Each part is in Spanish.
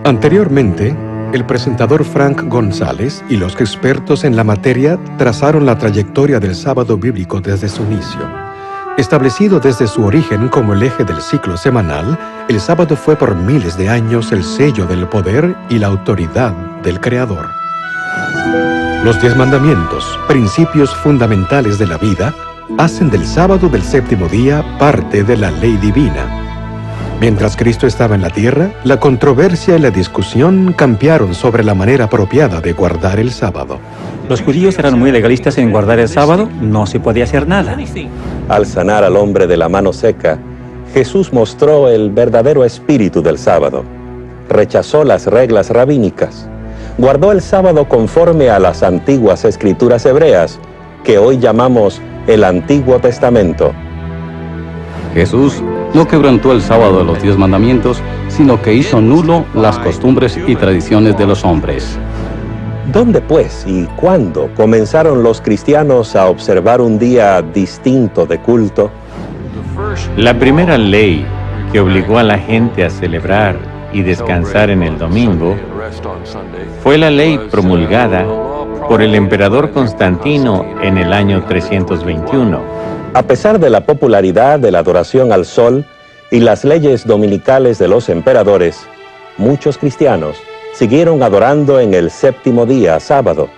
Anteriormente, el presentador Frank González y los expertos en la materia trazaron la trayectoria del sábado bíblico desde su inicio. Establecido desde su origen como el eje del ciclo semanal, el sábado fue por miles de años el sello del poder y la autoridad del Creador. Los 10 mandamientos, principios fundamentales de la vida, hacen del sábado del séptimo día parte de la ley divina. Mientras Cristo estaba en la tierra, la controversia y la discusión cambiaron sobre la manera apropiada de guardar el sábado. Los judíos eran muy legalistas en guardar el sábado, no se podía hacer nada. Al sanar al hombre de la mano seca, Jesús mostró el verdadero espíritu del sábado. Rechazó las reglas rabínicas. Guardó el sábado conforme a las antiguas escrituras hebreas, que hoy llamamos el Antiguo Testamento. Jesús no quebrantó el sábado de los 10 mandamientos, sino que hizo nulo las costumbres y tradiciones de los hombres. ¿Dónde, pues, y cuándo comenzaron los cristianos a observar un día distinto de culto? La primera ley que obligó a la gente a celebrar y descansar en el domingo fue la ley promulgada por el emperador Constantino en el año 321. A pesar de la popularidad de la adoración al sol y las leyes dominicales de los emperadores, muchos cristianos siguieron adorando en el séptimo día, sábado.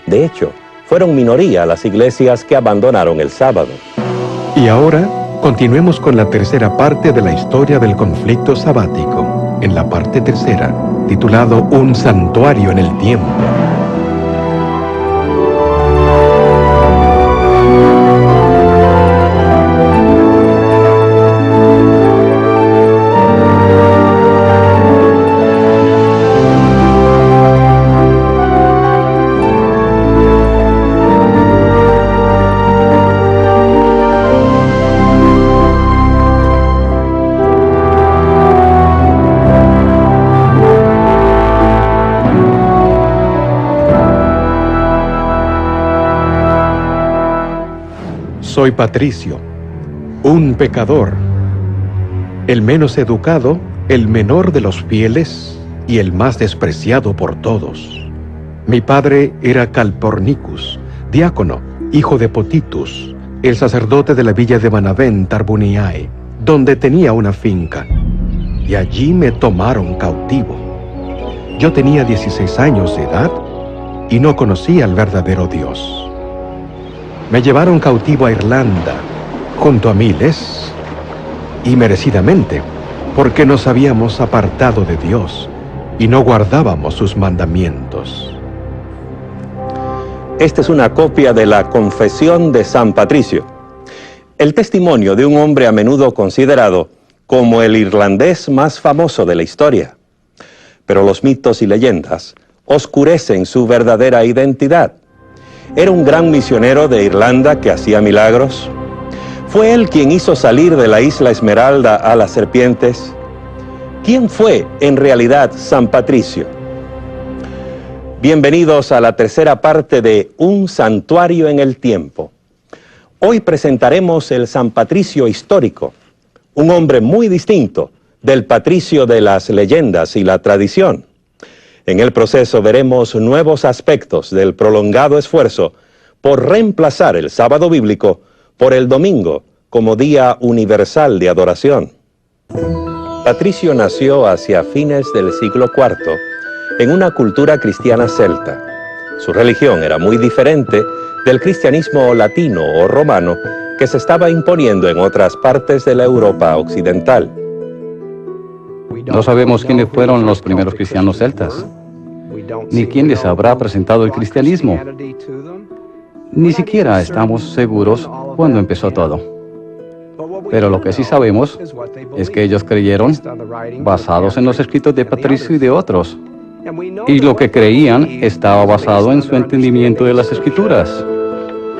De hecho, fueron minoría las iglesias que abandonaron el sábado. Y ahora, continuemos con la tercera parte de la historia del conflicto sabático, en la parte tercera, titulado Un santuario en el tiempo. Soy Patricio, un pecador, el menos educado, el menor de los fieles y el más despreciado por todos. Mi padre era Calpornicus, diácono, hijo de Potitus, el sacerdote de la villa de Benavent Tarbuniae, donde tenía una finca, y allí me tomaron cautivo. Yo tenía 16 años de edad y no conocía al verdadero Dios. Me llevaron cautivo a Irlanda, junto a miles, y merecidamente, porque nos habíamos apartado de Dios y no guardábamos sus mandamientos. Esta es una copia de la Confesión de San Patricio, el testimonio de un hombre a menudo considerado como el irlandés más famoso de la historia. Pero los mitos y leyendas oscurecen su verdadera identidad. ¿Era un gran misionero de Irlanda que hacía milagros? ¿Fue él quien hizo salir de la isla Esmeralda a las serpientes? ¿Quién fue en realidad San Patricio? Bienvenidos a la tercera parte de Un santuario en el tiempo. Hoy presentaremos el San Patricio histórico, un hombre muy distinto del Patricio de las leyendas y la tradición. En el proceso veremos nuevos aspectos del prolongado esfuerzo por reemplazar el sábado bíblico por el domingo como día universal de adoración. Patricio nació hacia fines del siglo IV en una cultura cristiana celta. Su religión era muy diferente del cristianismo latino o romano que se estaba imponiendo en otras partes de la Europa occidental. No sabemos quiénes fueron los primeros cristianos celtas, ni quién les habrá presentado el cristianismo. Ni siquiera estamos seguros cuándo empezó todo. Pero lo que sí sabemos es que ellos creyeron basados en los escritos de Patricio y de otros. Y lo que creían estaba basado en su entendimiento de las escrituras.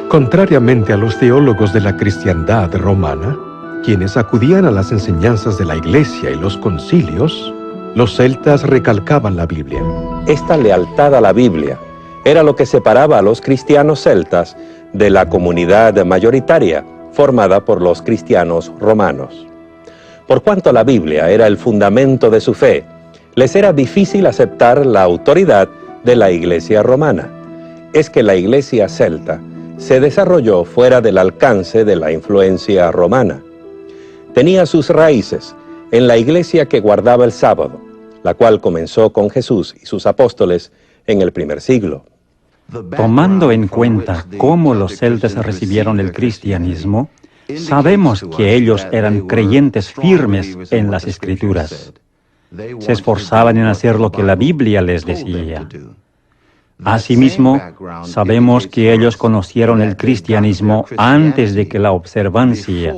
Contrariamente a los teólogos de la cristiandad romana, quienes acudían a las enseñanzas de la Iglesia y los concilios, los celtas recalcaban la Biblia. Esta lealtad a la Biblia era lo que separaba a los cristianos celtas de la comunidad mayoritaria formada por los cristianos romanos. Por cuanto la Biblia era el fundamento de su fe, Les era difícil aceptar la autoridad de la Iglesia romana. Es que la Iglesia celta se desarrolló fuera del alcance de la influencia romana. Tenía sus raíces en la Iglesia que guardaba el sábado, la cual comenzó con Jesús y sus apóstoles en el primer siglo. Tomando en cuenta cómo los celtas recibieron el cristianismo, sabemos que ellos eran creyentes firmes en las Escrituras. Se esforzaban en hacer lo que la Biblia les decía. Asimismo, sabemos que ellos conocieron el cristianismo antes de que la observancia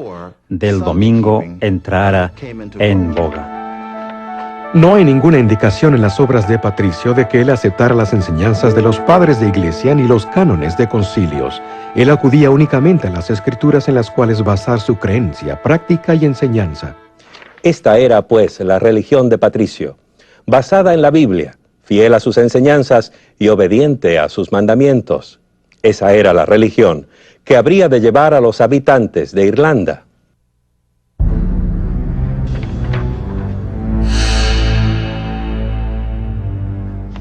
del domingo entrara en boga. No hay ninguna indicación en las obras de Patricio de que él aceptara las enseñanzas de los padres de iglesia ni los cánones de concilios. Él acudía únicamente a las escrituras en las cuales basar su creencia, práctica y enseñanza. Esta era, pues, la religión de Patricio, basada en la Biblia, fiel a sus enseñanzas y obediente a sus mandamientos. Esa era la religión que habría de llevar a los habitantes de Irlanda.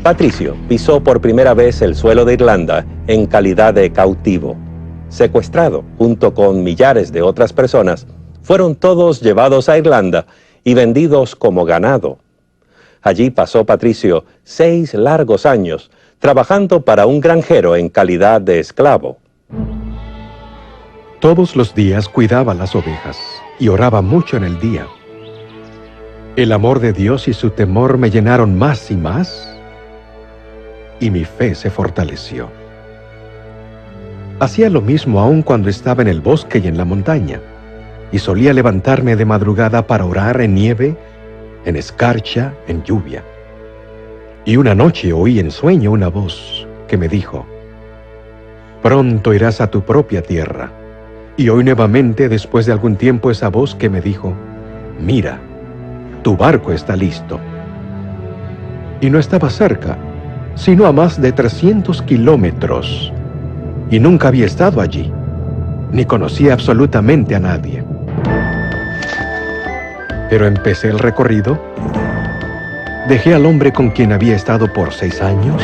Patricio pisó por primera vez el suelo de Irlanda en calidad de cautivo. Secuestrado junto con millares de otras personas, fueron todos llevados a Irlanda y vendidos como ganado. Allí pasó Patricio 6 largos años, trabajando para un granjero en calidad de esclavo. Todos los días cuidaba las ovejas y oraba mucho en el día. El amor de Dios y su temor me llenaron más y más, y mi fe se fortaleció. Hacía lo mismo aún cuando estaba en el bosque y en la montaña, y solía levantarme de madrugada para orar en nieve, en escarcha, en lluvia. Y una noche oí en sueño una voz que me dijo: «Pronto irás a tu propia tierra». Y oí nuevamente después de algún tiempo esa voz que me dijo: «Mira, tu barco está listo». Y no estaba cerca, sino a más de 300 kilómetros, y nunca había estado allí, ni conocía absolutamente a nadie. Pero empecé el recorrido, dejé al hombre con quien había estado por 6 años,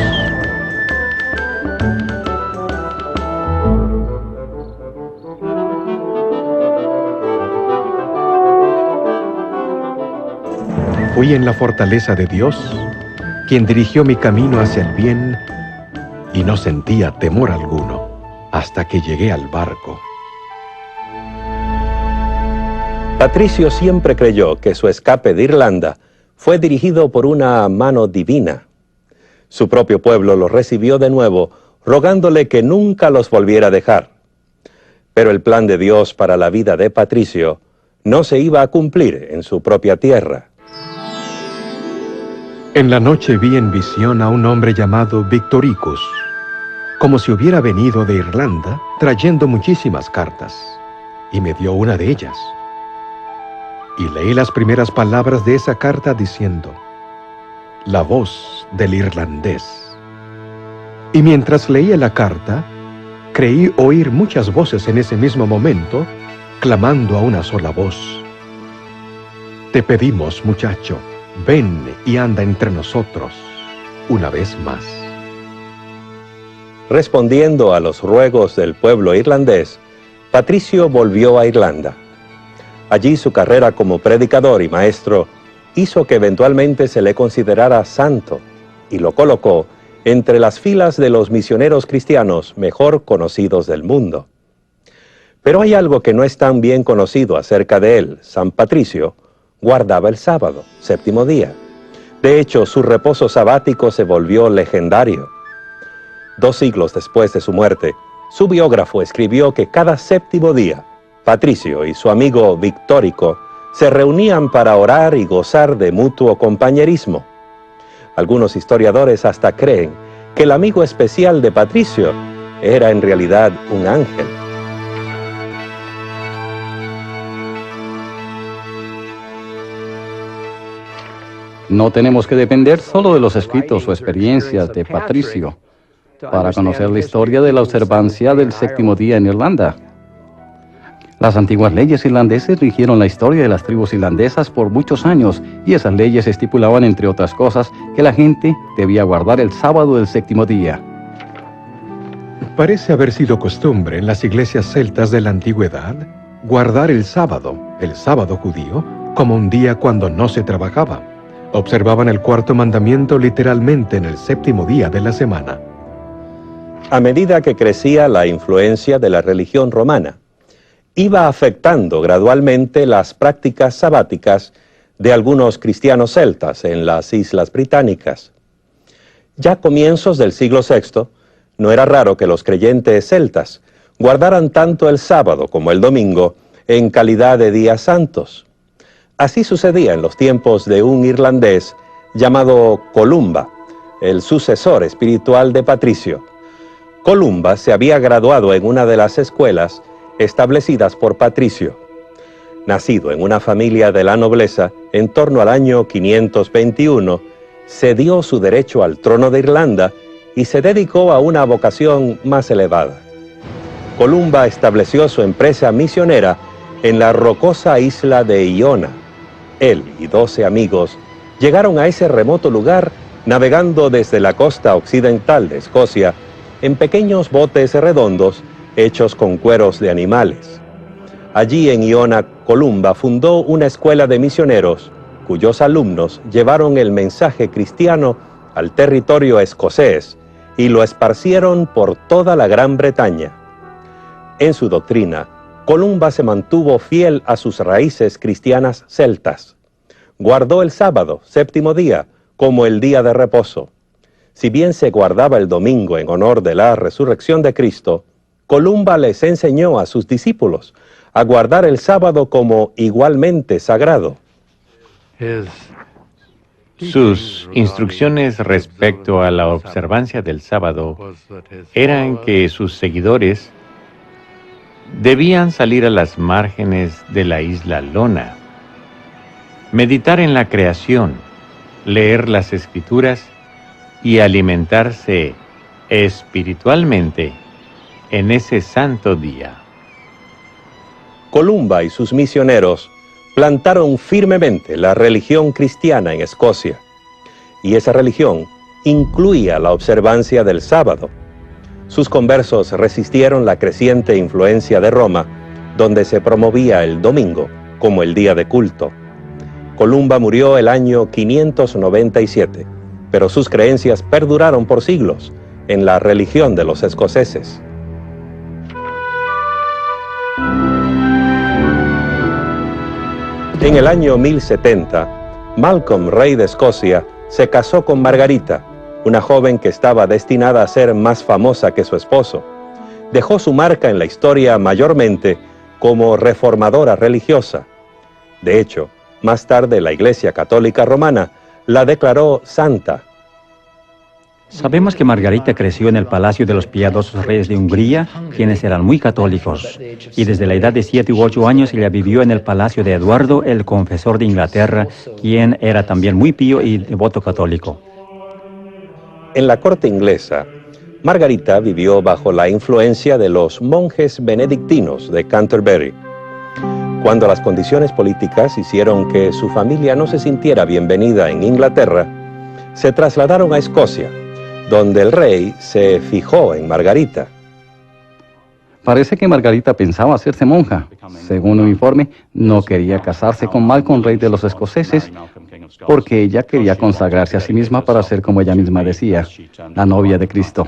fui en la fortaleza de Dios, quien dirigió mi camino hacia el bien, y no sentía temor alguno hasta que llegué al barco. Patricio siempre creyó que su escape de Irlanda fue dirigido por una mano divina. Su propio pueblo lo recibió de nuevo, rogándole que nunca los volviera a dejar. Pero el plan de Dios para la vida de Patricio no se iba a cumplir en su propia tierra. En la noche vi en visión a un hombre llamado Victoricus, como si hubiera venido de Irlanda trayendo muchísimas cartas, y me dio una de ellas. Y leí las primeras palabras de esa carta diciendo: «La voz del irlandés». Y mientras leía la carta, creí oír muchas voces en ese mismo momento, clamando a una sola voz: «Te pedimos, muchacho, ven y anda entre nosotros una vez más». Respondiendo a los ruegos del pueblo irlandés, Patricio volvió a Irlanda. Allí su carrera como predicador y maestro hizo que eventualmente se le considerara santo y lo colocó entre las filas de los misioneros cristianos mejor conocidos del mundo. Pero hay algo que no es tan bien conocido acerca de él. San Patricio guardaba el sábado, séptimo día. De hecho, su reposo sabático se volvió legendario. 2 siglos después de su muerte, su biógrafo escribió que cada séptimo día, Patricio y su amigo Victorico se reunían para orar y gozar de mutuo compañerismo. Algunos historiadores hasta creen que el amigo especial de Patricio era en realidad un ángel. No tenemos que depender solo de los escritos o experiencias de Patricio para conocer la historia de la observancia del séptimo día en Irlanda. Las antiguas leyes irlandesas rigieron la historia de las tribus irlandesas por muchos años, y esas leyes estipulaban, entre otras cosas, que la gente debía guardar el sábado del séptimo día. Parece haber sido costumbre en las iglesias celtas de la antigüedad guardar el sábado judío, como un día cuando no se trabajaba. Observaban el cuarto mandamiento literalmente en el séptimo día de la semana. A medida que crecía la influencia de la religión romana, iba afectando gradualmente las prácticas sabáticas de algunos cristianos celtas en las Islas Británicas. Ya a comienzos del siglo VI, no era raro que los creyentes celtas guardaran tanto el sábado como el domingo en calidad de días santos. Así sucedía en los tiempos de un irlandés llamado Columba, el sucesor espiritual de Patricio. Columba se había graduado en una de las escuelas establecidas por Patricio. Nacido en una familia de la nobleza, en torno al año 521, cedió su derecho al trono de Irlanda y se dedicó a una vocación más elevada. Columba estableció su empresa misionera en la rocosa isla de Iona. Él y 12 amigos llegaron a ese remoto lugar navegando desde la costa occidental de Escocia en pequeños botes redondos hechos con cueros de animales. Allí en Iona, Columba fundó una escuela de misioneros cuyos alumnos llevaron el mensaje cristiano al territorio escocés y lo esparcieron por toda la Gran Bretaña. En su doctrina, Columba se mantuvo fiel a sus raíces cristianas celtas. Guardó el sábado, séptimo día, como el día de reposo. Si bien se guardaba el domingo en honor de la resurrección de Cristo, Columba les enseñó a sus discípulos a guardar el sábado como igualmente sagrado. Sus instrucciones respecto a la observancia del sábado eran que sus seguidores debían salir a las márgenes de la isla Lona, meditar en la creación, leer las Escrituras y alimentarse espiritualmente en ese santo día. Columba y sus misioneros plantaron firmemente la religión cristiana en Escocia, y esa religión incluía la observancia del sábado. Sus conversos resistieron la creciente influencia de Roma, donde se promovía el domingo como el día de culto. Columba murió el año 597, pero sus creencias perduraron por siglos en la religión de los escoceses. En el año 1070, Malcolm, rey de Escocia, se casó con Margarita, una joven que estaba destinada a ser más famosa que su esposo. Dejó su marca en la historia mayormente como reformadora religiosa. De hecho, más tarde la Iglesia Católica Romana la declaró santa. Sabemos que Margarita creció en el palacio de los piadosos reyes de Hungría, quienes eran muy católicos, y desde la edad de 7 u 8 años ella vivió en el palacio de Eduardo, el confesor de Inglaterra, quien era también muy pío y devoto católico. En la corte inglesa, Margarita vivió bajo la influencia de los monjes benedictinos de Canterbury. Cuando las condiciones políticas hicieron que su familia no se sintiera bienvenida en Inglaterra, se trasladaron a Escocia, donde el rey se fijó en Margarita. Parece que Margarita pensaba hacerse monja. Según un informe, no quería casarse con Malcolm, rey de los escoceses, porque ella quería consagrarse a sí misma para ser, como ella misma decía, la novia de Cristo.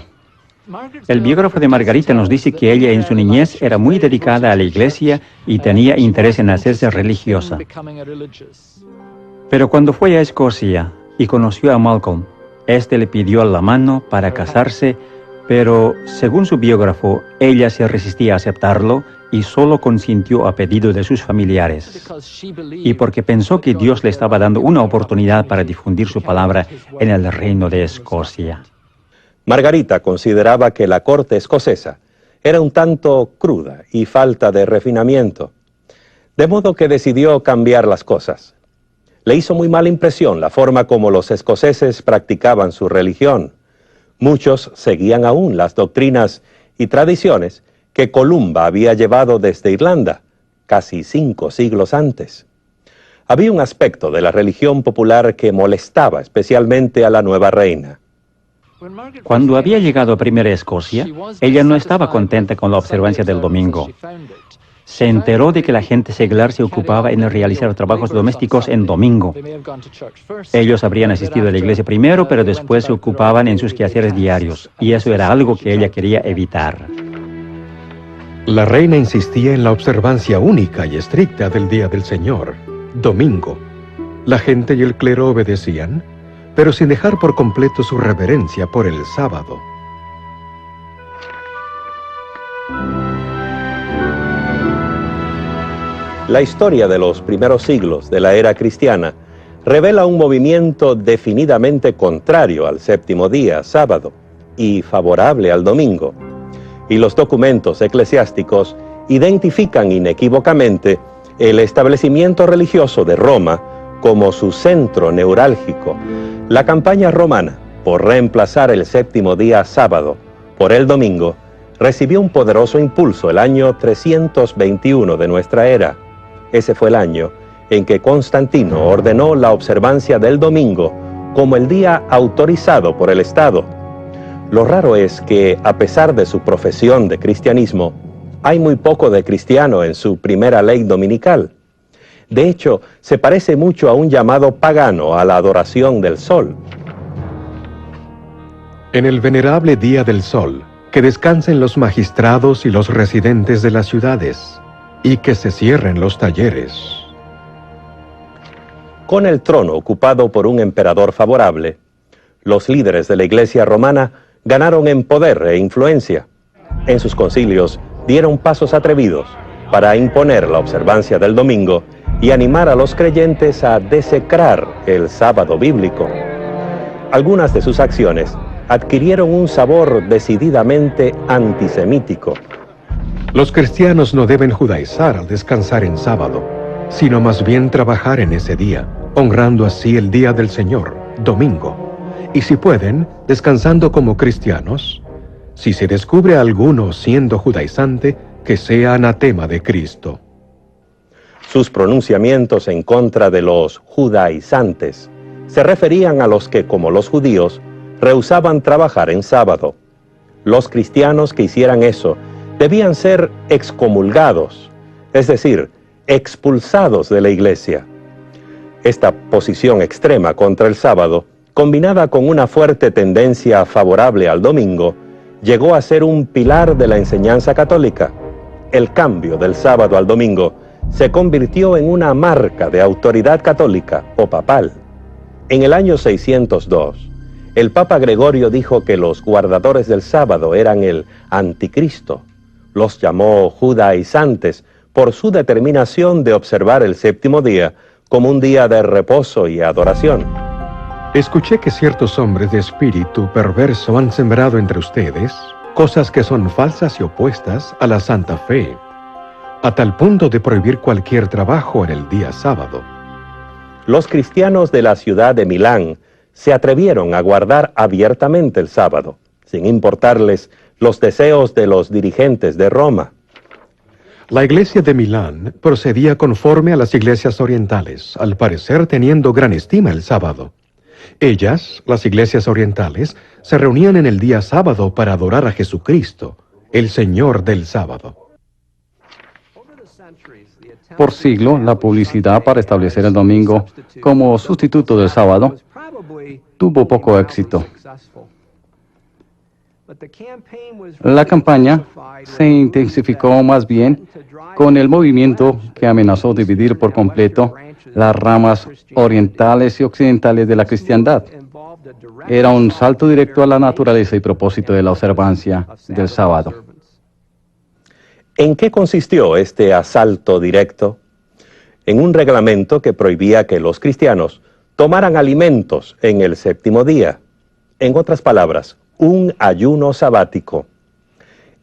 El biógrafo de Margarita nos dice que ella en su niñez era muy dedicada a la iglesia y tenía interés en hacerse religiosa. Pero cuando fue a Escocia y conoció a Malcolm, este le pidió la mano para casarse, pero según su biógrafo, ella se resistía a aceptarlo y solo consintió a pedido de sus familiares. Y porque pensó que Dios le estaba dando una oportunidad para difundir su palabra en el reino de Escocia. Margarita consideraba que la corte escocesa era un tanto cruda y falta de refinamiento, de modo que decidió cambiar las cosas. Le hizo muy mala impresión la forma como los escoceses practicaban su religión. Muchos seguían aún las doctrinas y tradiciones que Columba había llevado desde Irlanda, casi 5 siglos antes. Había un aspecto de la religión popular que molestaba especialmente a la nueva reina. Cuando había llegado primero a Escocia, ella no estaba contenta con la observancia del domingo. Se enteró de que la gente seglar se ocupaba en realizar trabajos domésticos en domingo. Ellos habrían asistido a la iglesia primero, pero después se ocupaban en sus quehaceres diarios, y eso era algo que ella quería evitar. La reina insistía en la observancia única y estricta del día del Señor, domingo. La gente y el clero obedecían, pero sin dejar por completo su reverencia por el sábado. La historia de los primeros siglos de la era cristiana revela un movimiento definidamente contrario al séptimo día, sábado, y favorable al domingo. Y los documentos eclesiásticos identifican inequívocamente el establecimiento religioso de Roma como su centro neurálgico. La campaña romana por reemplazar el séptimo día sábado por el domingo recibió un poderoso impulso el año 321 de nuestra era. Ese fue el año en que Constantino ordenó la observancia del domingo como el día autorizado por el Estado. Lo raro es que, a pesar de su profesión de cristianismo, hay muy poco de cristiano en su primera ley dominical. De hecho, se parece mucho a un llamado pagano a la adoración del sol. En el venerable día del sol, que descansen los magistrados y los residentes de las ciudades, y que se cierren los talleres. Con el trono ocupado por un emperador favorable, los líderes de la Iglesia romana ganaron en poder e influencia. En sus concilios dieron pasos atrevidos para imponer la observancia del domingo y animar a los creyentes a desecrar el sábado bíblico. Algunas de sus acciones adquirieron un sabor decididamente antisemítico. Los cristianos no deben judaizar al descansar en sábado, sino más bien trabajar en ese día, honrando así el día del Señor, domingo. Y si pueden, descansando como cristianos. Si se descubre a alguno siendo judaizante, que sea anatema de Cristo. Sus pronunciamientos en contra de los judaizantes se referían a los que, como los judíos, rehusaban trabajar en sábado. Los cristianos que hicieran eso debían ser excomulgados, es decir, expulsados de la iglesia. Esta posición extrema contra el sábado, combinada con una fuerte tendencia favorable al domingo, llegó a ser un pilar de la enseñanza católica. El cambio del sábado al domingo se convirtió en una marca de autoridad católica o papal. En el año 602, el Papa Gregorio dijo que los guardadores del sábado eran el anticristo. Los llamó judaizantes por su determinación de observar el séptimo día como un día de reposo y adoración. Escuché que ciertos hombres de espíritu perverso han sembrado entre ustedes cosas que son falsas y opuestas a la santa fe, a tal punto de prohibir cualquier trabajo en el día sábado. Los cristianos de la ciudad de Milán se atrevieron a guardar abiertamente el sábado, sin importarles los deseos de los dirigentes de Roma. La iglesia de Milán procedía conforme a las iglesias orientales, al parecer teniendo gran estima el sábado. Ellas, las iglesias orientales, se reunían en el día sábado para adorar a Jesucristo, el Señor del sábado. Por siglo, la publicidad para establecer el domingo como sustituto del sábado tuvo poco éxito. La campaña se intensificó más bien con el movimiento que amenazó dividir por completo las ramas orientales y occidentales de la cristiandad. Era un salto directo a la naturaleza y propósito de la observancia del sábado. ¿En qué consistió este asalto directo? En un reglamento que prohibía que los cristianos tomaran alimentos en el séptimo día. En otras palabras, un ayuno sabático.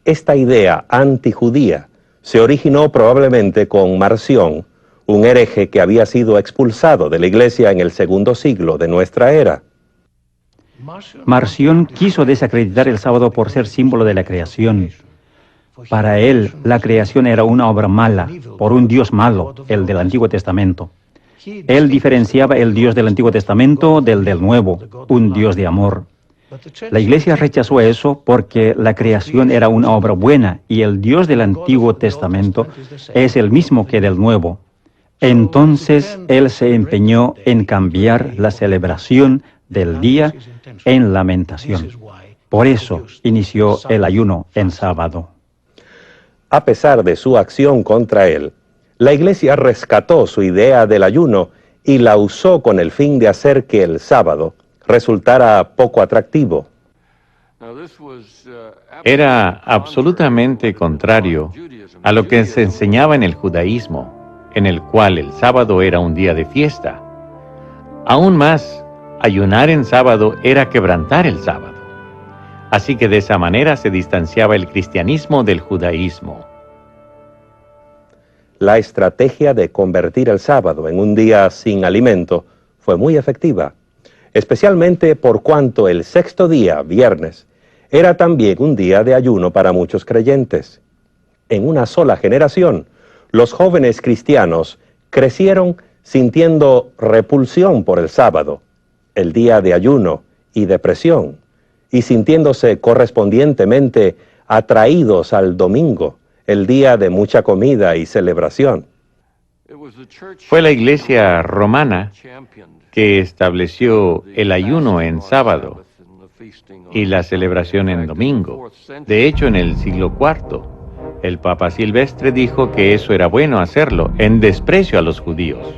Esta idea antijudía se originó probablemente con Marción, un hereje que había sido expulsado de la iglesia en el segundo siglo de nuestra era. Marción quiso desacreditar el sábado por ser símbolo de la creación. Para él, la creación era una obra mala, por un Dios malo, el del Antiguo Testamento. Él diferenciaba el Dios del Antiguo Testamento del Nuevo, un Dios de amor. La Iglesia rechazó eso porque la creación era una obra buena y el Dios del Antiguo Testamento es el mismo que del Nuevo. Entonces, él se empeñó en cambiar la celebración del día en lamentación. Por eso inició el ayuno en sábado. A pesar de su acción contra él, la Iglesia rescató su idea del ayuno y la usó con el fin de hacer que el sábado resultara poco atractivo. Era absolutamente contrario a lo que se enseñaba en el judaísmo, en el cual el sábado era un día de fiesta. Aún más, ayunar en sábado era quebrantar el sábado. Así que de esa manera se distanciaba el cristianismo del judaísmo. La estrategia de convertir el sábado en un día sin alimento fue muy efectiva, especialmente por cuanto el sexto día, viernes, era también un día de ayuno para muchos creyentes. En una sola generación, los jóvenes cristianos crecieron sintiendo repulsión por el sábado, el día de ayuno y depresión, y sintiéndose correspondientemente atraídos al domingo, el día de mucha comida y celebración. Fue la Iglesia romana que estableció el ayuno en sábado y la celebración en domingo. De hecho, en el siglo IV, el Papa Silvestre dijo que eso era bueno hacerlo, en desprecio a los judíos.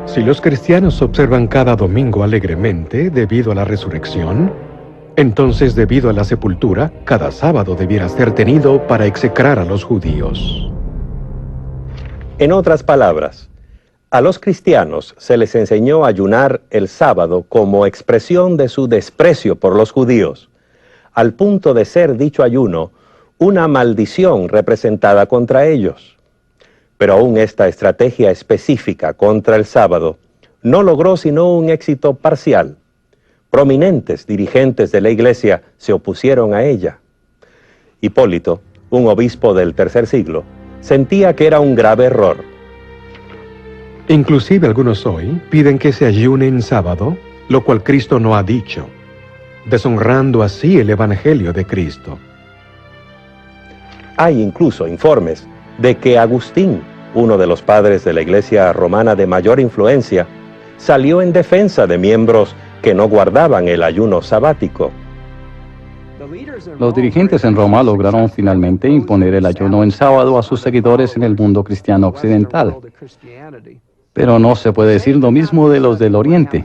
Si los cristianos observan cada domingo alegremente debido a la resurrección, entonces debido a la sepultura, cada sábado debiera ser tenido para execrar a los judíos. En otras palabras, a los cristianos se les enseñó a ayunar el sábado como expresión de su desprecio por los judíos, al punto de ser dicho ayuno una maldición representada contra ellos. Pero aún esta estrategia específica contra el sábado no logró sino un éxito parcial. Prominentes dirigentes de la Iglesia se opusieron a ella. Hipólito, un obispo del tercer siglo, sentía que era un grave error. Inclusive algunos hoy piden que se ayune en sábado, lo cual Cristo no ha dicho, deshonrando así el Evangelio de Cristo. Hay incluso informes de que Agustín, uno de los padres de la Iglesia romana de mayor influencia, salió en defensa de miembros que no guardaban el ayuno sabático. Los dirigentes en Roma lograron finalmente imponer el ayuno en sábado a sus seguidores en el mundo cristiano occidental. Pero no se puede decir lo mismo de los del Oriente,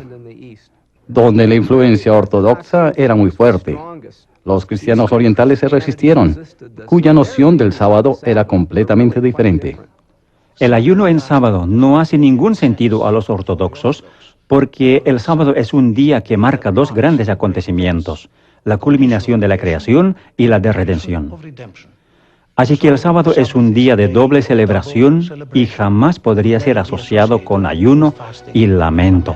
donde la influencia ortodoxa era muy fuerte. Los cristianos orientales se resistieron, cuya noción del sábado era completamente diferente. El ayuno en sábado no hace ningún sentido a los ortodoxos porque el sábado es un día que marca dos grandes acontecimientos, la culminación de la creación y la de redención. Así que el sábado es un día de doble celebración y jamás podría ser asociado con ayuno y lamento.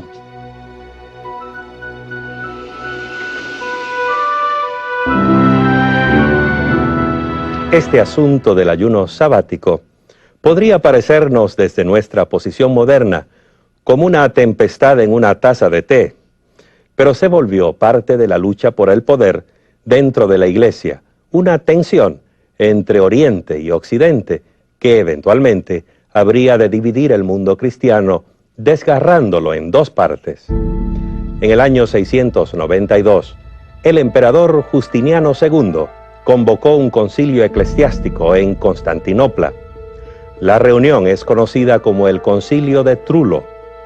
Este asunto del ayuno sabático podría parecernos desde nuestra posición moderna como una tempestad en una taza de té, pero se volvió parte de la lucha por el poder dentro de la Iglesia, una tensión entre Oriente y Occidente que eventualmente habría de dividir el mundo cristiano, desgarrándolo en dos partes. En el año 692, el emperador Justiniano II convocó un concilio eclesiástico en Constantinopla. La reunión es conocida como el Concilio de Trullo,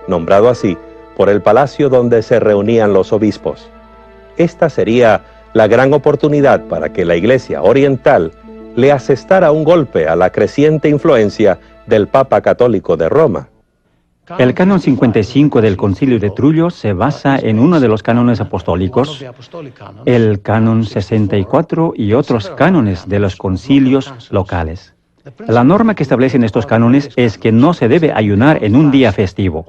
nombrado así por el palacio donde se reunían los obispos. Esta sería la gran oportunidad para que la Iglesia oriental le asestara un golpe a la creciente influencia del Papa Católico de Roma. El canon 55 del Concilio de Trullo se basa en uno de los cánones apostólicos, el canon 64 y otros cánones de los concilios locales. La norma que establecen estos cánones es que no se debe ayunar en un día festivo.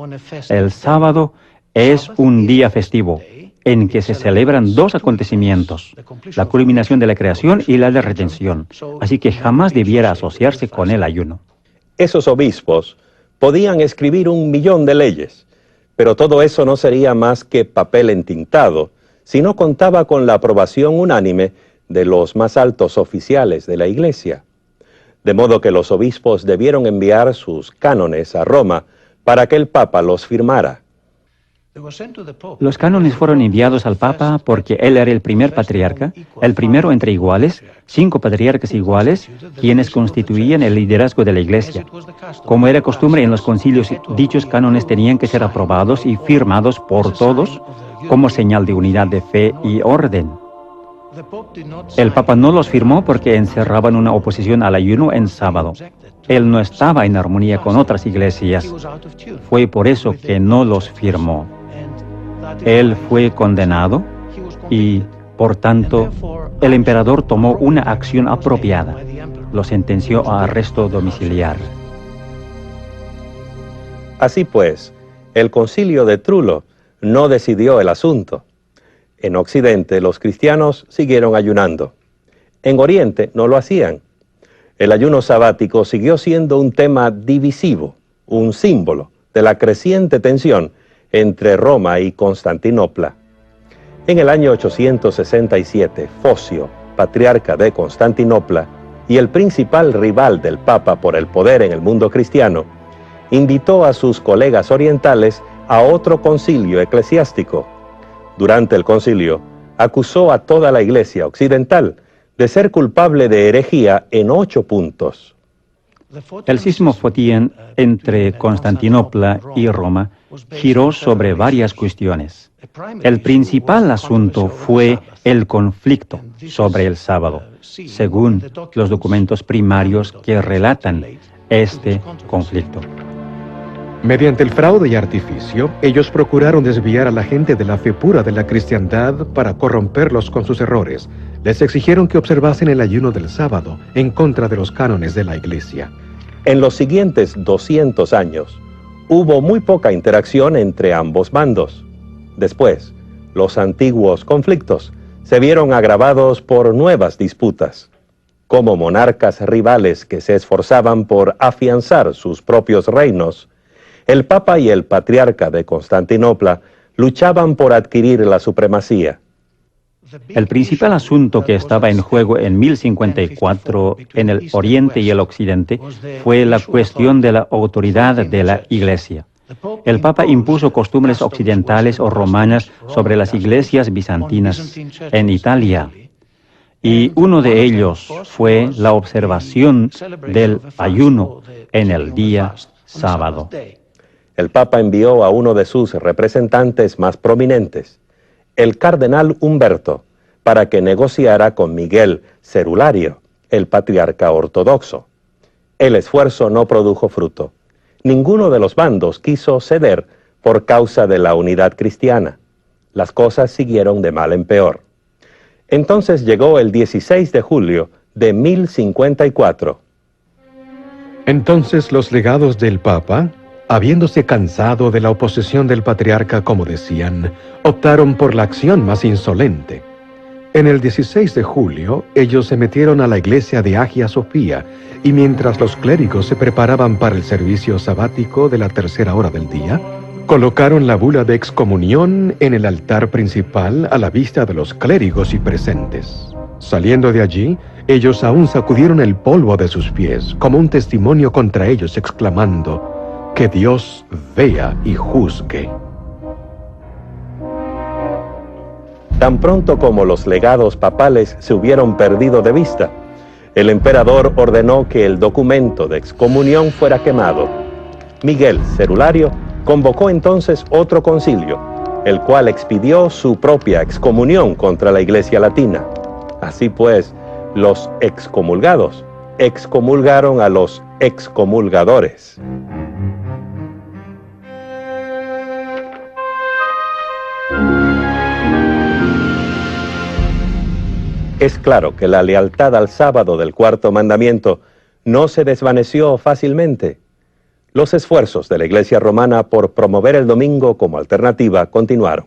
El sábado es un día festivo. en que se celebran dos acontecimientos, la culminación de la creación y la de redención, así que jamás debiera asociarse con el ayuno. Esos obispos podían escribir 1.000.000 de leyes, pero todo eso no sería más que papel entintado si no contaba con la aprobación unánime de los más altos oficiales de la Iglesia. De modo que los obispos debieron enviar sus cánones a Roma para que el Papa los firmara. Los cánones fueron enviados al Papa porque él era el primer patriarca, el primero entre iguales, 5 patriarcas iguales, quienes constituían el liderazgo de la Iglesia. Como era costumbre en los concilios, dichos cánones tenían que ser aprobados y firmados por todos como señal de unidad de fe y orden. El Papa no los firmó porque encerraban una oposición al ayuno en sábado. Él no estaba en armonía con otras iglesias. Fue por eso que no los firmó. Él fue condenado y, por tanto, el emperador tomó una acción apropiada. Lo sentenció a arresto domiciliar. Así pues, el concilio de Trullo no decidió el asunto. En Occidente, los cristianos siguieron ayunando. En Oriente no lo hacían. El ayuno sabático siguió siendo un tema divisivo, un símbolo de la creciente tensión entre Roma y Constantinopla. En el año 867, Focio, patriarca de Constantinopla y el principal rival del Papa por el poder en el mundo cristiano, invitó a sus colegas orientales a otro concilio eclesiástico. Durante el concilio, acusó a toda la Iglesia occidental de ser culpable de herejía en 8 puntos. El cisma fotien entre Constantinopla y Roma giró sobre varias cuestiones. El principal asunto fue el conflicto sobre el sábado, según los documentos primarios que relatan este conflicto. Mediante el fraude y artificio, ellos procuraron desviar a la gente de la fe pura de la cristiandad para corromperlos con sus errores. Les exigieron que observasen el ayuno del sábado en contra de los cánones de la Iglesia. En los siguientes 200 años, hubo muy poca interacción entre ambos bandos. Después, los antiguos conflictos se vieron agravados por nuevas disputas. Como monarcas rivales que se esforzaban por afianzar sus propios reinos, el Papa y el Patriarca de Constantinopla luchaban por adquirir la supremacía. El principal asunto que estaba en juego en 1054 en el Oriente y el Occidente fue la cuestión de la autoridad de la Iglesia. El Papa impuso costumbres occidentales o romanas sobre las iglesias bizantinas en Italia. Y uno de ellos fue la observación del ayuno en el día sábado. El Papa envió a uno de sus representantes más prominentes, el cardenal Humberto, para que negociara con Miguel Cerulario, el patriarca ortodoxo. El esfuerzo no produjo fruto. Ninguno de los bandos quiso ceder por causa de la unidad cristiana. Las cosas siguieron de mal en peor. Entonces llegó el 16 de julio de 1054. Entonces los legados del Papa, habiéndose cansado de la oposición del patriarca, como decían, optaron por la acción más insolente. En el 16 de julio, ellos se metieron a la iglesia de Hagia Sofía, y mientras los clérigos se preparaban para el servicio sabático de la 3ª hora del día, colocaron la bula de excomunión en el altar principal a la vista de los clérigos y presentes. Saliendo de allí, ellos aún sacudieron el polvo de sus pies, como un testimonio contra ellos, exclamando: «Que Dios vea y juzgue». Tan pronto como los legados papales se hubieron perdido de vista, el emperador ordenó que el documento de excomunión fuera quemado. Miguel Cerulario convocó entonces otro concilio, el cual expidió su propia excomunión contra la Iglesia Latina. Así pues, los excomulgados excomulgaron a los excomulgadores. Es claro que la lealtad al sábado del 4º mandamiento no se desvaneció fácilmente. Los esfuerzos de la Iglesia romana por promover el domingo como alternativa continuaron.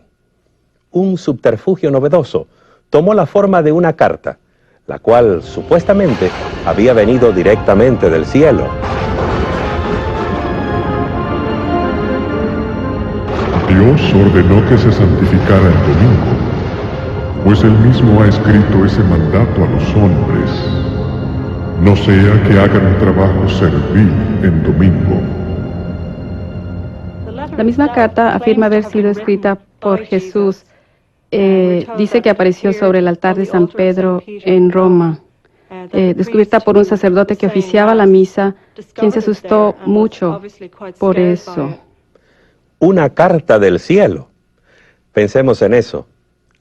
un subterfugio novedoso, tomó la forma de una carta, la cual supuestamente había venido directamente del cielo. Dios ordenó que se santificara el domingo, pues Él mismo ha escrito ese mandato a los hombres. No sea que hagan un trabajo servil en domingo. La misma carta afirma haber sido escrita por Jesús. Dice que apareció sobre el altar de San Pedro en Roma, descubierta por un sacerdote que oficiaba la misa, quien se asustó mucho por eso. Una carta del cielo. Pensemos en eso.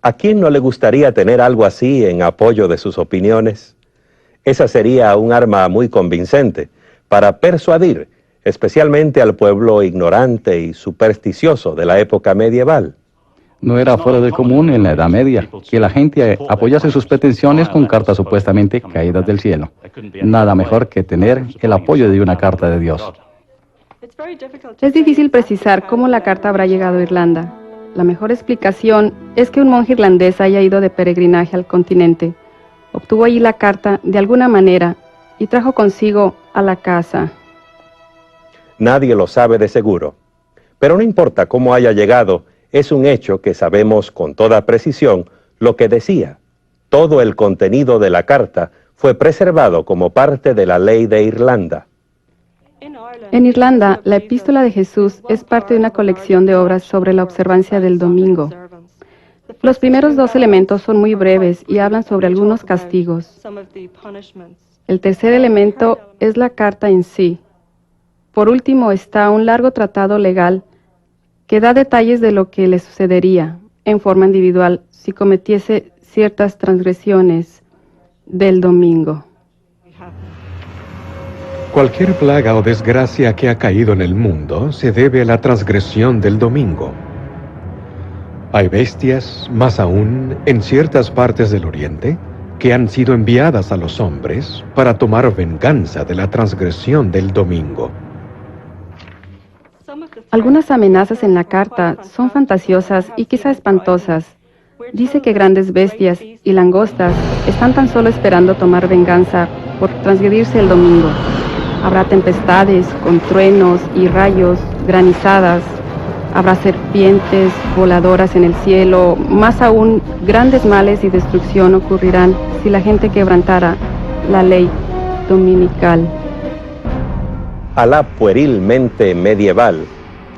¿A quién no le gustaría tener algo así en apoyo de sus opiniones? Esa sería un arma muy convincente para persuadir, especialmente al pueblo ignorante y supersticioso de la época medieval. No era fuera del común en la Edad Media que la gente apoyase sus pretensiones con cartas supuestamente caídas del cielo. Nada mejor que tener el apoyo de una carta de Dios. Es difícil precisar cómo la carta habrá llegado a Irlanda. La mejor explicación es que un monje irlandés haya ido de peregrinaje al continente, obtuvo allí la carta de alguna manera y trajo consigo a la casa. Nadie lo sabe de seguro, pero no importa cómo haya llegado, es un hecho que sabemos con toda precisión lo que decía. Todo el contenido de la carta fue preservado como parte de la ley de Irlanda. En Irlanda, la Epístola de Jesús es parte de una colección de obras sobre la observancia del domingo. Los primeros dos elementos son muy breves y hablan sobre algunos castigos. El tercer elemento es la carta en sí. Por último está un largo tratado legal que da detalles de lo que le sucedería en forma individual si cometiese ciertas transgresiones del domingo. Cualquier plaga o desgracia que ha caído en el mundo se debe a la transgresión del domingo. Hay bestias, más aún, en ciertas partes del Oriente, que han sido enviadas a los hombres para tomar venganza de la transgresión del domingo. Algunas amenazas en la carta son fantasiosas y quizá espantosas. Dice que grandes bestias y langostas están tan solo esperando tomar venganza por transgredirse el domingo. Habrá tempestades con truenos y rayos, granizadas. Habrá serpientes voladoras en el cielo. Más aún, grandes males y destrucción ocurrirán si la gente quebrantara la ley dominical. A la pueril mente medieval,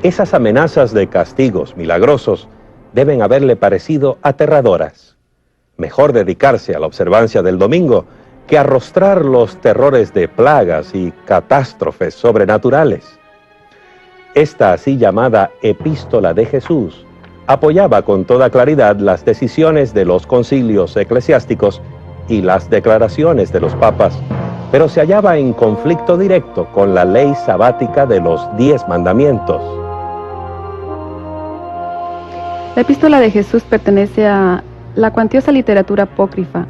esas amenazas de castigos milagrosos deben haberle parecido aterradoras. Mejor dedicarse a la observancia del domingo que arrostrar los terrores de plagas y catástrofes sobrenaturales. Esta así llamada Epístola de Jesús apoyaba con toda claridad las decisiones de los concilios eclesiásticos y las declaraciones de los papas, pero se hallaba en conflicto directo con la ley sabática de los 10 mandamientos. La Epístola de Jesús pertenece a la cuantiosa literatura apócrifa,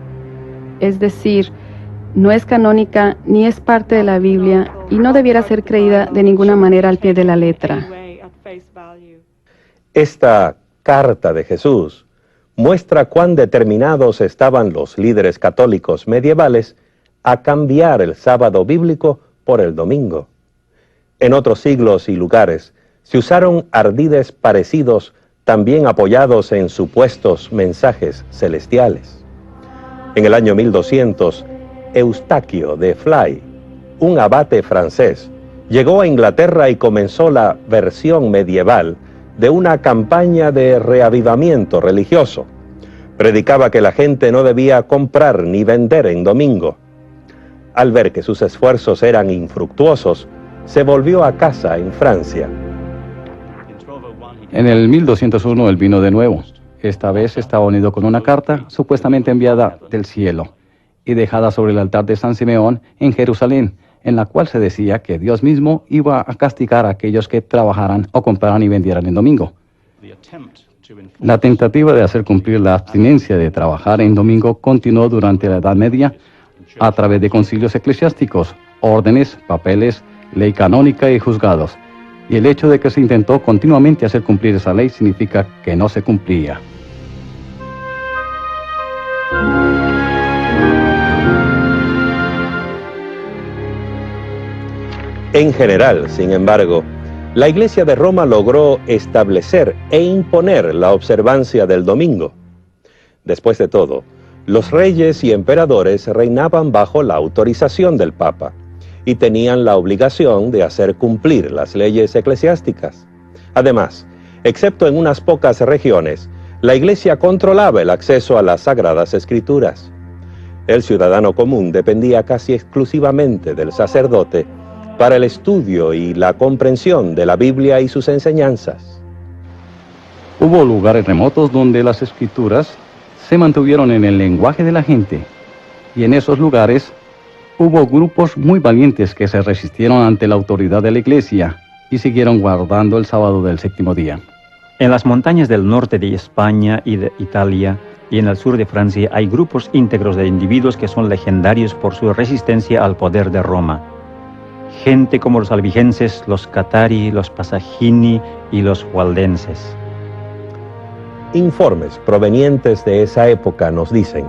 es decir, no es canónica ni es parte de la Biblia y no debiera ser creída de ninguna manera al pie de la letra. Esta carta de Jesús muestra cuán determinados estaban los líderes católicos medievales a cambiar el sábado bíblico por el domingo. En otros siglos y lugares se usaron ardides parecidos, también apoyados en supuestos mensajes celestiales. En el año 1200, Eustaquio de Fly, un abate francés, llegó a Inglaterra y comenzó la versión medieval de una campaña de reavivamiento religioso. Predicaba que la gente no debía comprar ni vender en domingo. Al ver que sus esfuerzos eran infructuosos, se volvió a casa en Francia. En el 1201 él vino de nuevo. Esta vez estaba unido con una carta supuestamente enviada del cielo y dejada sobre el altar de San Simeón en Jerusalén, en la cual se decía que Dios mismo iba a castigar a aquellos que trabajaran o compraran y vendieran en domingo. La tentativa de hacer cumplir la abstinencia de trabajar en domingo continuó durante la Edad Media a través de concilios eclesiásticos, órdenes, papeles, ley canónica y juzgados. Y el hecho de que se intentó continuamente hacer cumplir esa ley significa que no se cumplía. En general, sin embargo, la Iglesia de Roma logró establecer e imponer la observancia del domingo. Después de todo, los reyes y emperadores reinaban bajo la autorización del Papa y tenían la obligación de hacer cumplir las leyes eclesiásticas. Además, excepto en unas pocas regiones, la Iglesia controlaba el acceso a las Sagradas Escrituras. El ciudadano común dependía casi exclusivamente del sacerdote para el estudio y la comprensión de la Biblia y sus enseñanzas. Hubo lugares remotos donde las escrituras se mantuvieron en el lenguaje de la gente, y en esos lugares hubo grupos muy valientes que se resistieron ante la autoridad de la Iglesia y siguieron guardando el sábado del séptimo día. En las montañas del norte de España y de Italia y en el sur de Francia hay grupos íntegros de individuos que son legendarios por su resistencia al poder de Roma. Gente como los albigenses, los catari, los pasagini y los waldenses. Informes provenientes de esa época nos dicen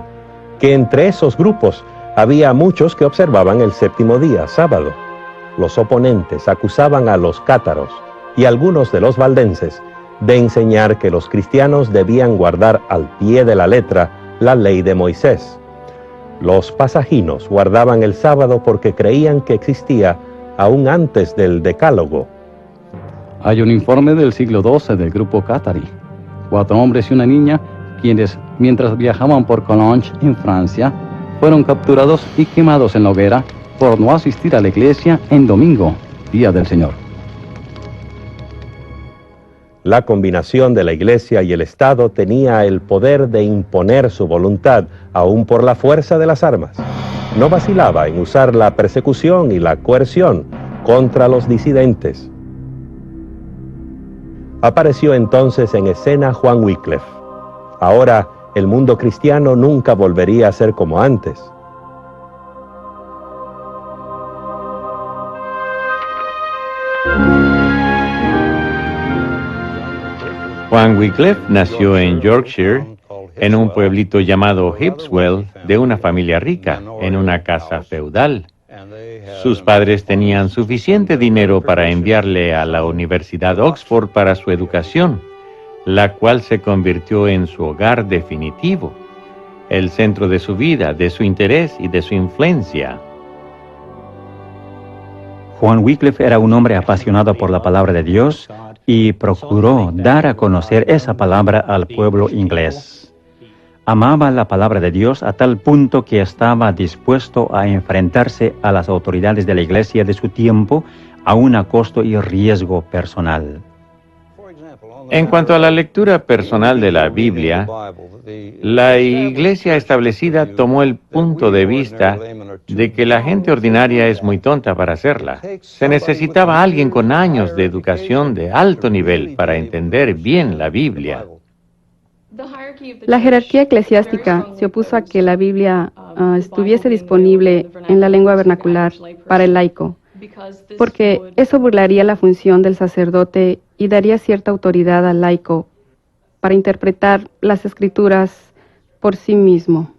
que entre esos grupos había muchos que observaban el séptimo día, sábado. Los oponentes acusaban a los cátaros y algunos de los valdenses de enseñar que los cristianos debían guardar al pie de la letra la ley de Moisés. Los pasaginos guardaban el sábado porque creían que existía aún antes del Decálogo. Hay un informe del siglo XII del grupo Catari. 4 hombres y una niña, quienes, mientras viajaban por Collonges, en Francia, fueron capturados y quemados en la hoguera por no asistir a la iglesia en domingo, día del Señor. La combinación de la Iglesia y el Estado tenía el poder de imponer su voluntad, aún por la fuerza de las armas. No vacilaba en usar la persecución y la coerción contra los disidentes. Apareció entonces en escena Juan Wycliffe. Ahora, el mundo cristiano nunca volvería a ser como antes. Juan Wycliffe nació en Yorkshire, en un pueblito llamado Hipswell, de una familia rica, en una casa feudal. Sus padres tenían suficiente dinero para enviarle a la Universidad Oxford para su educación, la cual se convirtió en su hogar definitivo, el centro de su vida, de su interés y de su influencia. Juan Wycliffe era un hombre apasionado por la palabra de Dios y procuró dar a conocer esa palabra al pueblo inglés. Amaba la palabra de Dios a tal punto que estaba dispuesto a enfrentarse a las autoridades de la iglesia de su tiempo, aun a costo y riesgo personal. En cuanto a la lectura personal de la Biblia, la iglesia establecida tomó el punto de vista de que la gente ordinaria es muy tonta para hacerla. Se necesitaba alguien con años de educación de alto nivel para entender bien la Biblia. La jerarquía eclesiástica se opuso a que la Biblia estuviese disponible en la lengua vernacular para el laico, porque eso burlaría la función del sacerdote y daría cierta autoridad al laico para interpretar las escrituras por sí mismo.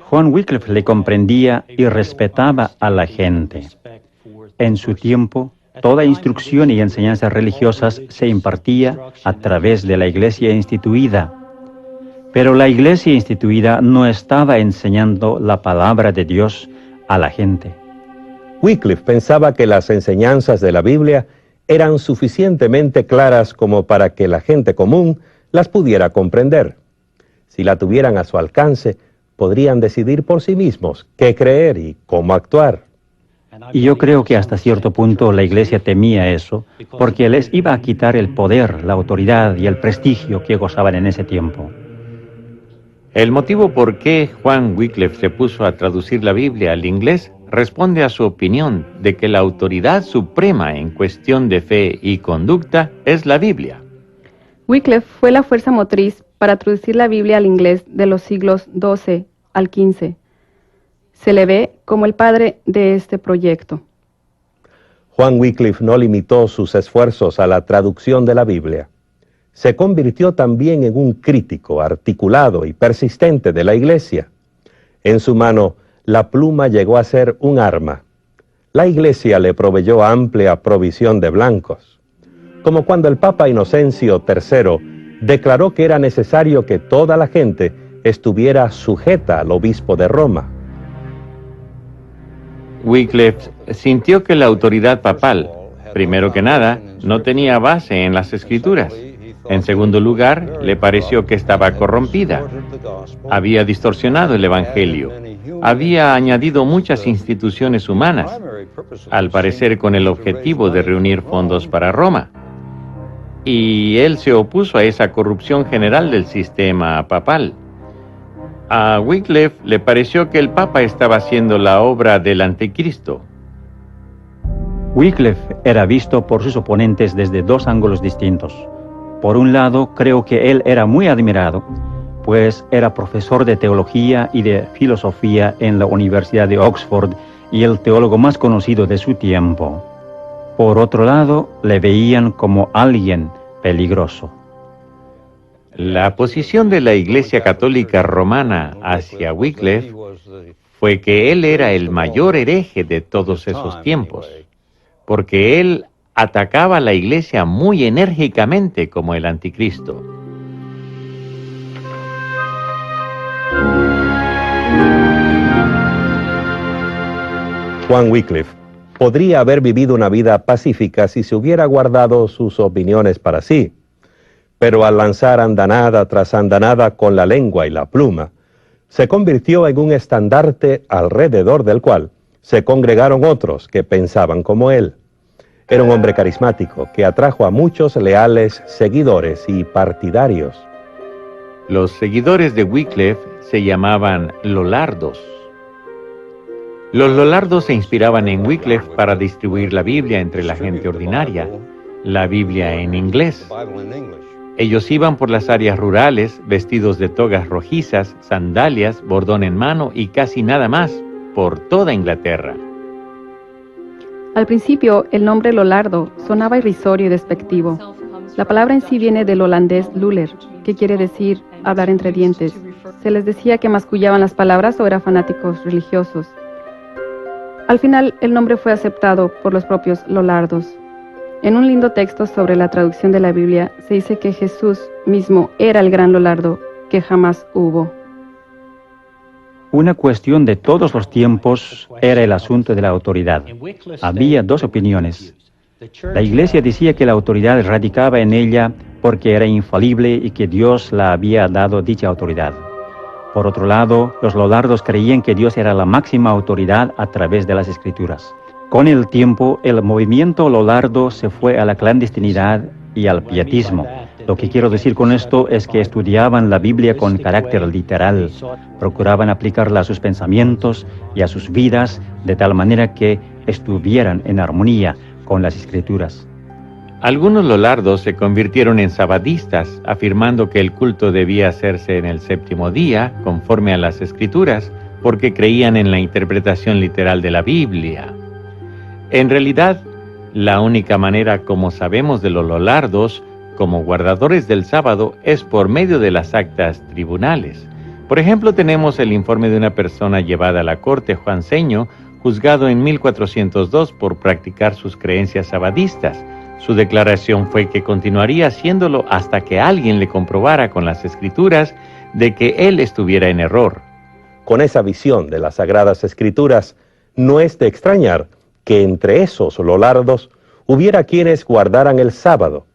Juan Wycliffe le comprendía y respetaba a la gente. En su tiempo, toda instrucción y enseñanzas religiosas se impartía a través de la iglesia instituida. Pero la iglesia instituida no estaba enseñando la palabra de Dios a la gente. Wycliffe pensaba que las enseñanzas de la Biblia eran suficientemente claras como para que la gente común las pudiera comprender. Si la tuvieran a su alcance, podrían decidir por sí mismos qué creer y cómo actuar. Y yo creo que hasta cierto punto la iglesia temía eso, porque les iba a quitar el poder, la autoridad y el prestigio que gozaban en ese tiempo. El motivo por qué Juan Wycliffe se puso a traducir la Biblia al inglés responde a su opinión de que la autoridad suprema en cuestión de fe y conducta es la Biblia. Wycliffe fue la fuerza motriz para traducir la Biblia al inglés de los siglos XII al XV. Se le ve como el padre de este proyecto. Juan Wycliffe no limitó sus esfuerzos a la traducción de la Biblia. Se convirtió también en un crítico articulado y persistente de la Iglesia. En su mano, la pluma llegó a ser un arma. la Iglesia le proveyó amplia provisión de blancos, como cuando el Papa Inocencio III declaró que era necesario que toda la gente estuviera sujeta al obispo de Roma. Wycliffe sintió que la autoridad papal, primero que nada, no tenía base en las Escrituras. En segundo lugar, le pareció que estaba corrompida. Había distorsionado el Evangelio. Había añadido muchas instituciones humanas, al parecer con el objetivo de reunir fondos para Roma. Y él se opuso a esa corrupción general del sistema papal. A Wycliffe le pareció que el Papa estaba haciendo la obra del Anticristo. Wycliffe era visto por sus oponentes desde dos ángulos distintos. Por un lado, creo que él era muy admirado, pues era profesor de teología y de filosofía en la Universidad de Oxford y el teólogo más conocido de su tiempo. Por otro lado, le veían como alguien peligroso. La posición de la Iglesia Católica Romana hacia Wycliffe fue que él era el mayor hereje de todos esos tiempos, porque él atacaba a la Iglesia muy enérgicamente como el Anticristo. Juan Wycliffe podría haber vivido una vida pacífica si se hubiera guardado sus opiniones para sí, pero al lanzar andanada tras andanada con la lengua y la pluma, se convirtió en un estandarte alrededor del cual se congregaron otros que pensaban como él. Era un hombre carismático que atrajo a muchos leales seguidores y partidarios. Los seguidores de Wycliffe se llamaban Lollardos. Los Lollardos se inspiraban en Wycliffe para distribuir la Biblia entre la gente ordinaria, la Biblia en inglés. Ellos iban por las áreas rurales, vestidos de togas rojizas, sandalias, bordón en mano y casi nada más, por toda Inglaterra. Al principio, el nombre Lollardo sonaba irrisorio y despectivo. La palabra en sí viene del holandés luller, que quiere decir hablar entre dientes. Se les decía que mascullaban las palabras o eran fanáticos religiosos. Al final, el nombre fue aceptado por los propios Lollardos. En un lindo texto sobre la traducción de la Biblia, se dice que Jesús mismo era el gran Lollardo que jamás hubo. Una cuestión de todos los tiempos era el asunto de la autoridad. Había dos opiniones. La Iglesia decía que la autoridad radicaba en ella porque era infalible y que Dios la había dado dicha autoridad. Por otro lado, los Lollardos creían que Dios era la máxima autoridad a través de las Escrituras. Con el tiempo, el movimiento Lollardo se fue a la clandestinidad y al pietismo. Lo que quiero decir con esto es que estudiaban la Biblia con carácter literal, procuraban aplicarla a sus pensamientos y a sus vidas de tal manera que estuvieran en armonía con las Escrituras. Algunos Lollardos se convirtieron en sabbatistas, afirmando que el culto debía hacerse en el séptimo día, conforme a las Escrituras, porque creían en la interpretación literal de la Biblia. En realidad, la única manera como sabemos de los Lollardos como guardadores del sábado es por medio de las actas tribunales. Por ejemplo, tenemos el informe de una persona llevada a la corte juanceño, juzgado en 1402 por practicar sus creencias sabbatistas. Su declaración fue que continuaría haciéndolo hasta que alguien le comprobara con las Escrituras de que él estuviera en error. Con esa visión de las Sagradas Escrituras, no es de extrañar que entre esos Lollardos hubiera quienes guardaran el sábado.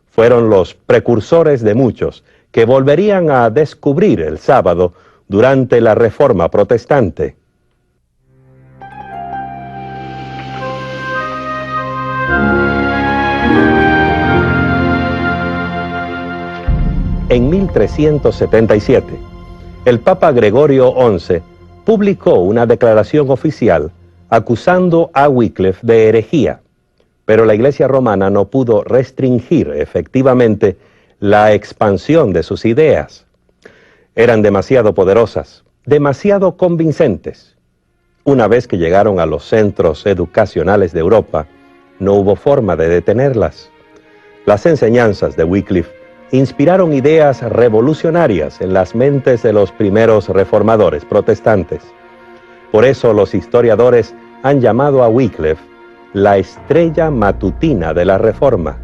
Fueron los precursores de muchos que volverían a descubrir el sábado durante la Reforma Protestante. En 1377, el Papa Gregorio XI publicó una declaración oficial acusando a Wycliffe de herejía, pero la Iglesia romana no pudo restringir efectivamente la expansión de sus ideas. Eran demasiado poderosas, demasiado convincentes. Una vez que llegaron a los centros educacionales de Europa, no hubo forma de detenerlas. Las enseñanzas de Wycliffe inspiraron ideas revolucionarias en las mentes de los primeros reformadores protestantes. Por eso los historiadores han llamado a Wycliffe la estrella matutina de la Reforma.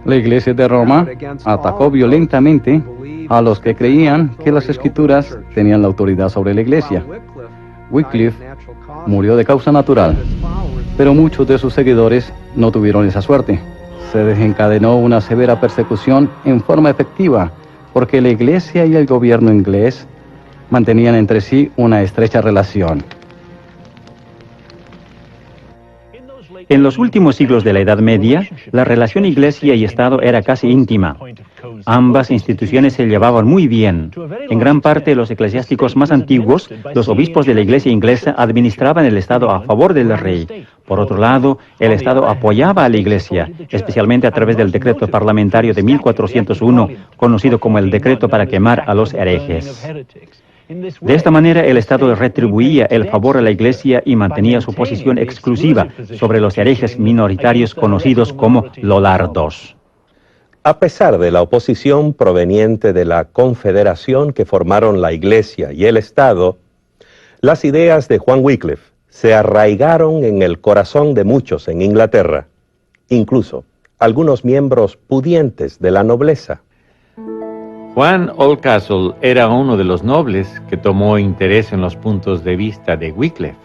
La Iglesia de Roma atacó violentamente a los que creían que las Escrituras tenían la autoridad sobre la Iglesia. Wycliffe murió de causa natural, pero muchos de sus seguidores no tuvieron esa suerte. Se desencadenó una severa persecución en forma efectiva, porque la Iglesia y el gobierno inglés mantenían entre sí una estrecha relación. En los últimos siglos de la Edad Media, la relación Iglesia y Estado era casi íntima. Ambas instituciones se llevaban muy bien. En gran parte, los eclesiásticos más antiguos, los obispos de la Iglesia inglesa, administraban el Estado a favor del rey. Por otro lado, el Estado apoyaba a la Iglesia, especialmente a través del decreto parlamentario de 1401, conocido como el decreto para quemar a los herejes. De esta manera, el Estado retribuía el favor a la Iglesia y mantenía su posición exclusiva sobre los herejes minoritarios conocidos como lollardos. A pesar de la oposición proveniente de la confederación que formaron la Iglesia y el Estado, las ideas de Juan Wycliffe se arraigaron en el corazón de muchos en Inglaterra, incluso algunos miembros pudientes de la nobleza. Juan Oldcastle era uno de los nobles que tomó interés en los puntos de vista de Wycliffe.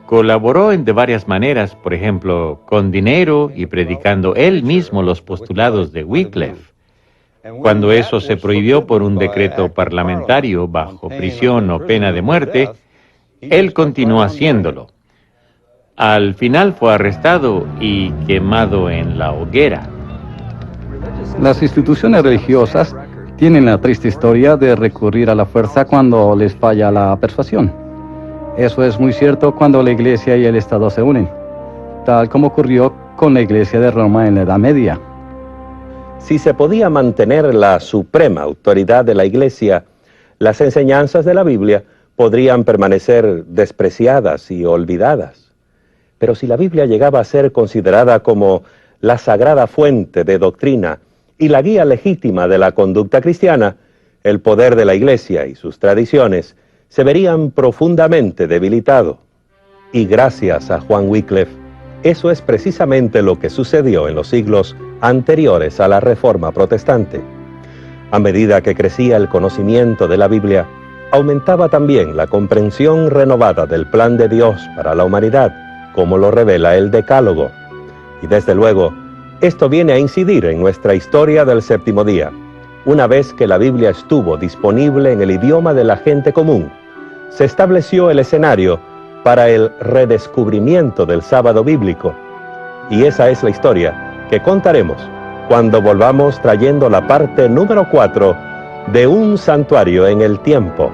Colaboró de varias maneras, por ejemplo, con dinero y predicando él mismo los postulados de Wycliffe. Cuando eso se prohibió por un decreto parlamentario bajo prisión o pena de muerte, él continuó haciéndolo. Al final fue arrestado y quemado en la hoguera. Las instituciones religiosas tienen la triste historia de recurrir a la fuerza cuando les falla la persuasión. Eso es muy cierto cuando la Iglesia y el Estado se unen, tal como ocurrió con la Iglesia de Roma en la Edad Media. Si se podía mantener la suprema autoridad de la Iglesia, las enseñanzas de la Biblia podrían permanecer despreciadas y olvidadas. Pero si la Biblia llegaba a ser considerada como la sagrada fuente de doctrina y la guía legítima de la conducta cristiana, el poder de la Iglesia y sus tradiciones se verían profundamente debilitados. Y gracias a Juan Wycliffe, eso es precisamente lo que sucedió en los siglos anteriores a la Reforma Protestante. A medida que crecía el conocimiento de la Biblia, aumentaba también la comprensión renovada del plan de Dios para la humanidad, como lo revela el Decálogo. Y desde luego, esto viene a incidir en nuestra historia del séptimo día, una vez que la Biblia estuvo disponible en el idioma de la gente común. Se estableció el escenario para el redescubrimiento del sábado bíblico. Y esa es la historia que contaremos cuando volvamos trayendo la parte número 4 de Un santuario en el tiempo.